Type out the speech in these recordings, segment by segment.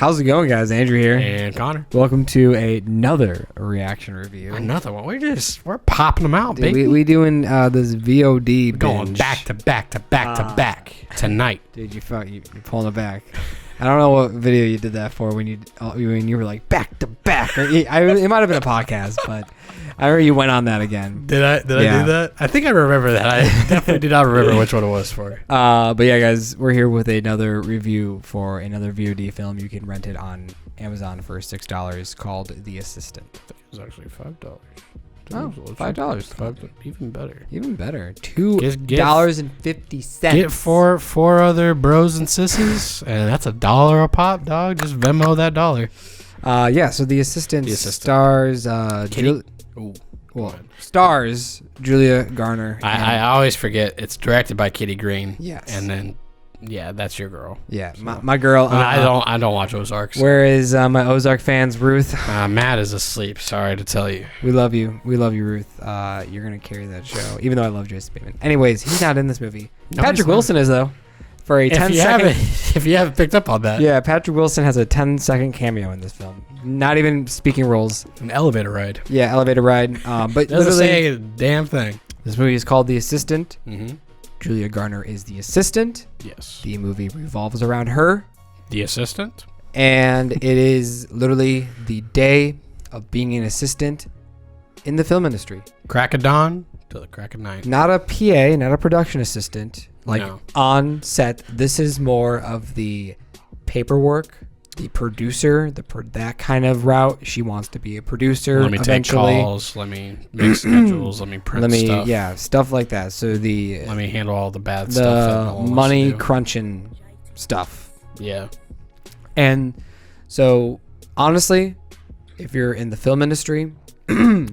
How's it going, guys? Andrew here. And Connor. Welcome to another reaction review. Another one. We're popping them out, baby. We doing this VOD Going binge. back to back tonight. Dude, you're pulling it back. I don't know what video you did that for when you were like back to back. Or, it might have been a podcast, but I remember you went on that again. Did I do that? I think I remember that. I definitely do not remember which one it was for. But yeah, guys, we're here with another review for another VOD film. You can rent it on Amazon for $6 called The Assistant. It was actually $5. Oh, $5. Even better. Even better. $2.50. Get four other bros and sissies, and that's $1 a pop, dog. Just Venmo that $1. Yeah, so The Assistant, stars stars Julia Garner. I always forget it's directed by Kitty Green. Yes. And then that's your girl. Yeah, so. my girl. I don't watch Ozarks. Where is my Ozark fans, Ruth? Matt is asleep. Sorry to tell you. We love you. We love you, Ruth. You're gonna carry that show, even though I love Jason Bateman. Anyways, he's not in this movie. No, Patrick Wilson is though. For a 10-second. If you haven't picked up on that. Yeah, Patrick Wilson has a 10-second cameo in this film. Not even speaking roles. An elevator ride. Yeah, elevator ride. But doesn't say a damn thing. This movie is called The Assistant. Mm-hmm. Julia Garner is the assistant. Yes. The movie revolves around her. The assistant. And it is literally the day of being an assistant in the film industry. Crack of dawn to the crack of night. Not a PA, not a production assistant. Like no. On set, this is more of the paperwork, the producer, that kind of route. She wants to be a producer. Let me eventually. Take calls. Let me make schedules. Let me print stuff. Yeah, stuff like that. So let me handle all the bad stuff. That no one money wants to do. crunching stuff. Yeah. And so honestly, if you're in the film industry,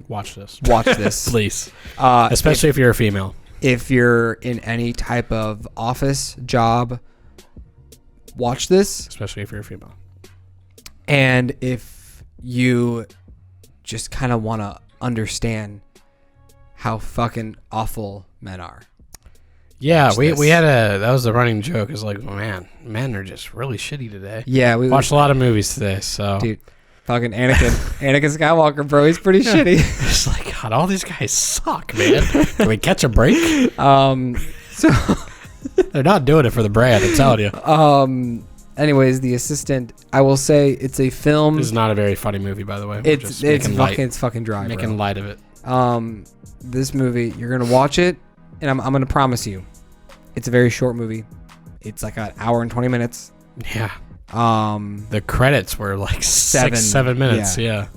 watch this. Watch this, please. Especially if you're a female. If you're in any type of office job, watch this. Especially if you're a female. And if you just kind of want to understand how fucking awful men are. Yeah, we had that was the running joke. It's like, man, men are just really shitty today. Yeah, we watched a lot of movies today, so. Dude, fucking Anakin Skywalker, bro, he's pretty shitty. It's like, God, all these guys suck, man. Can we catch a break? So they're not doing it for the brand, I'm telling you. Anyways, The Assistant, I will say it's a film. This is not a very funny movie, by the way. It's fucking dry, making light of it. This movie, you're gonna watch it, and I'm gonna promise you, it's a very short movie. It's like an hour and 20 minutes. Yeah. The credits were like 7 minutes. Yeah.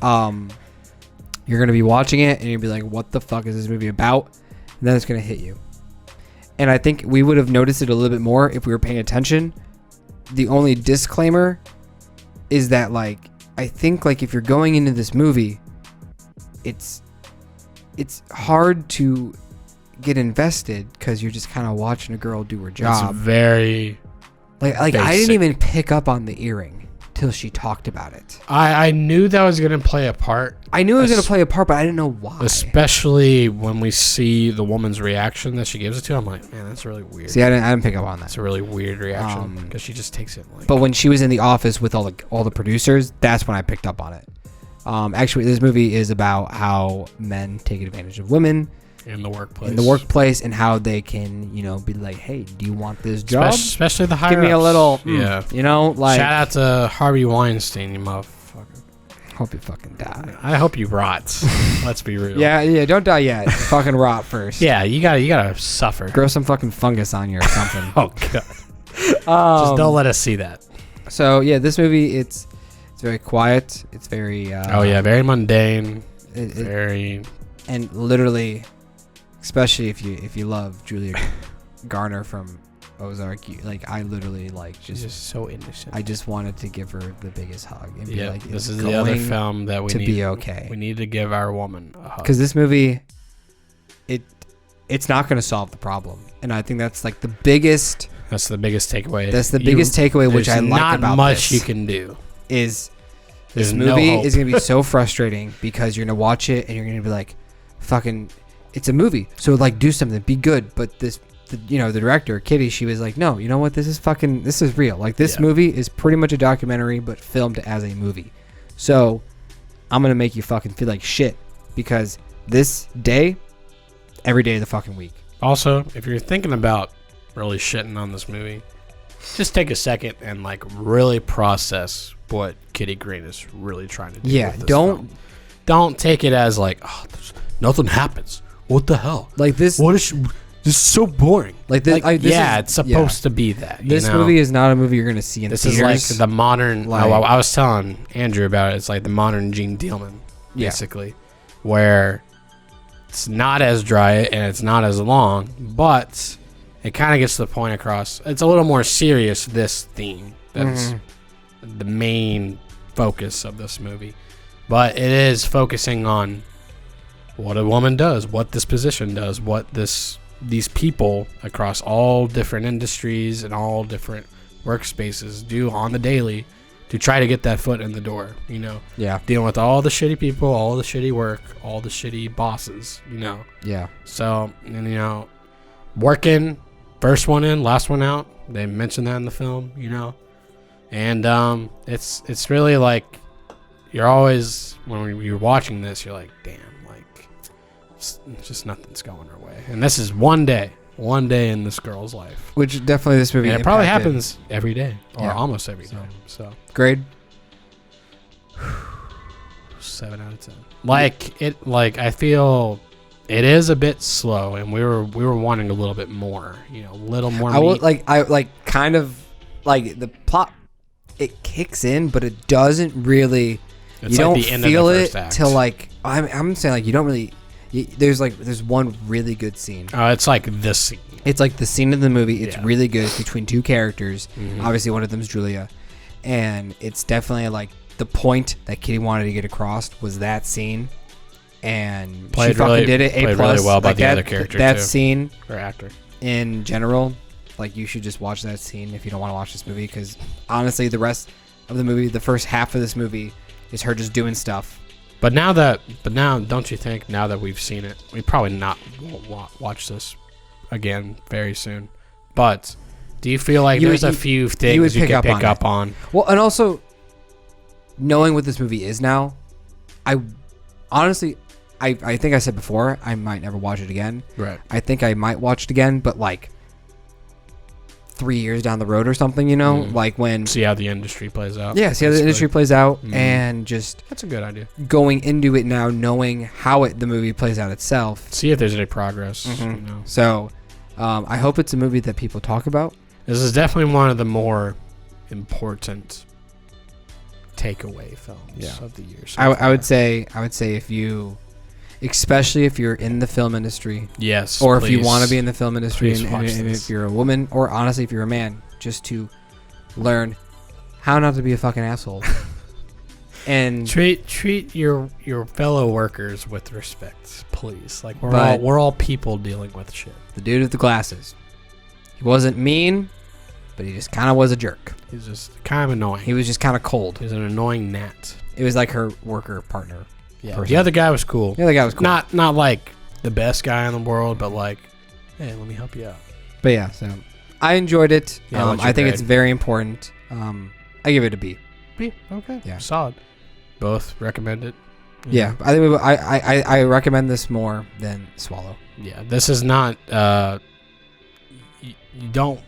You're gonna be watching it, and you'll be like, "What the fuck is this movie about?" And then it's gonna hit you. And I think we would have noticed it a little bit more if we were paying attention. The only disclaimer is that, like, I think, like, if you're going into this movie, it's hard to get invested because you're just kind of watching a girl do her job. It's very like basic. I didn't even pick up on the earring till she talked about it. I knew that was gonna play a part. I knew it was gonna play a part, but I didn't know why. Especially when we see the woman's reaction that she gives it to. I'm like, man, that's really weird. See, I didn't pick up on that. It's a really weird reaction because she just takes it like. But when she was in the office with all the producers, that's when I picked up on it. Actually, this movie is about how men take advantage of women in the workplace, and how they can, be like, hey, do you want this job? Especially the higher Give me a little, yeah. Like. Shout out to Harvey Weinstein, you motherfucker. Hope you fucking die. I hope you rot. Let's be real. Yeah, don't die yet. Fucking rot first. Yeah, you gotta suffer. Grow some fucking fungus on you or something. Oh god. Just don't let us see that. So yeah, this movie it's very quiet. It's very very mundane. Very and literally, especially if you love Julia Garner from Ozark, I literally she's just so innocent. I just wanted to give her the biggest hug and be like, this is the other film that we need to be okay. We need to give our woman a hug because this movie, it's not going to solve the problem, and I think that's like the biggest. That's the biggest takeaway. That's the biggest takeaway, which I like about this. Not much you can do. Is this movie is going to be so frustrating because you're going to watch it and you're going to be like, fucking, it's a movie. So, like, do something. Be good. But this the director, Kitty, she was like, no, you know what? This is real. Like, this movie is pretty much a documentary, but filmed as a movie. So I'm going to make you fucking feel like shit because this day, every day of the fucking week. Also, if you're thinking about really shitting on this movie, just take a second and like really process what Kitty Green is really trying to do. Yeah, with this don't take it as like, oh, nothing happens. What the hell? Like this. What is? This is so boring. Like this. It's supposed to be that. This movie is not a movie you're gonna see in this theaters. This is like the modern. I was telling Andrew about it. It's like the modern Gene Dealman, basically, where it's not as dry and it's not as long, but it kind of gets the point across. It's a little more serious. This theme that's the main focus of this movie, but it is focusing on what a woman does, what this position does, what these people across all different industries and all different workspaces do on the daily to try to get that foot in the door, dealing with all the shitty people, all the shitty work, all the shitty bosses, so, and working first one in, last one out, they mentioned that in the film, and it's really like you're always, when you're watching this, you're like, damn, like it's just nothing's going her way. And this is one day in this girl's life, which definitely this movie, and it probably happens every day or almost every day. So grade 7 out of 10. I feel it is a bit slow, and we were wanting a little bit more, a little more. Kind of like the plot, it kicks in, but it doesn't really. It's you like don't the end feel of the it first act. till like I'm saying, like, you don't really. There's one really good scene. It's like this scene. It's like the scene of the movie. It's really good. It's between two characters. Obviously, one of them is Julia, and it's definitely like the point that Kitty wanted to get across was that scene, and she fucking did it. A plus. Really well by like the other character that too. Scene or actor in general. Like, you should just watch that scene if you don't want to watch this movie, because honestly, the rest of the movie, the first half of this movie, is her just doing stuff. But now, don't you think, now that we've seen it, we probably won't watch this again very soon. But do you feel like there's a few things you can pick up on? Well, and also, knowing what this movie is now, I honestly, I think I said before, I might never watch it again. Right. I think I might watch it again, but like 3 years down the road or something, like when see how the industry plays out. Yeah, see how the industry plays out, and just that's a good idea. Going into it now, knowing how the movie plays out itself. See if there's any progress. So, I hope it's a movie that people talk about. This is definitely one of the more important takeaway films of the year. I would say if you. Especially if you're in the film industry. Yes. Or if you want to be in the film industry, and if you're a woman, or honestly, if you're a man, just to learn how not to be a fucking asshole. And treat your fellow workers with respect, please. Like, we're all people dealing with shit. The dude with the glasses. He wasn't mean, but he just kind of was a jerk. He's just kind of annoying. He was just kind of cold. He was an annoying gnat. It was like her worker partner. Yeah, the other guy was cool. The other guy was cool. Not like the best guy in the world, but like, hey, let me help you out. But yeah, so I enjoyed it. Yeah, I think it's very important. I give it a B. B, okay, yeah, solid. Both recommend it. Yeah, I think I recommend this more than Swallow. Yeah, this is not. You don't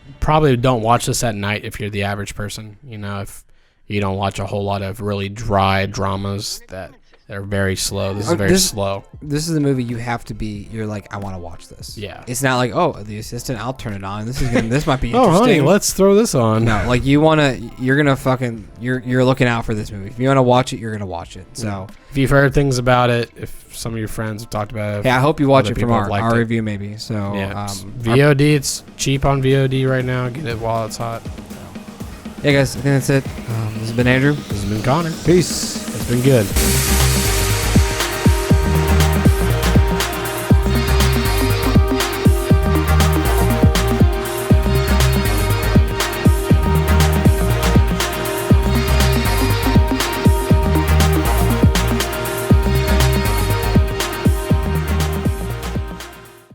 watch this at night if you're the average person. If you don't watch a whole lot of really dry dramas that. They're very slow. This is very slow. This is a movie you have to be. You're like, I want to watch this. Yeah. It's not like, oh, the assistant, I'll turn it on. This might be interesting. Oh, honey, let's throw this on. No, like you're looking out for this movie. If you want to watch it, you're gonna watch it. So if you've heard things about it, if some of your friends have talked about it, I hope you watch it from our review, maybe. So yeah, VOD, it's cheap on VOD right now. Get it while it's hot. Yeah, guys, I think that's it. This has been Andrew. This has been Connor. Peace. It's been good.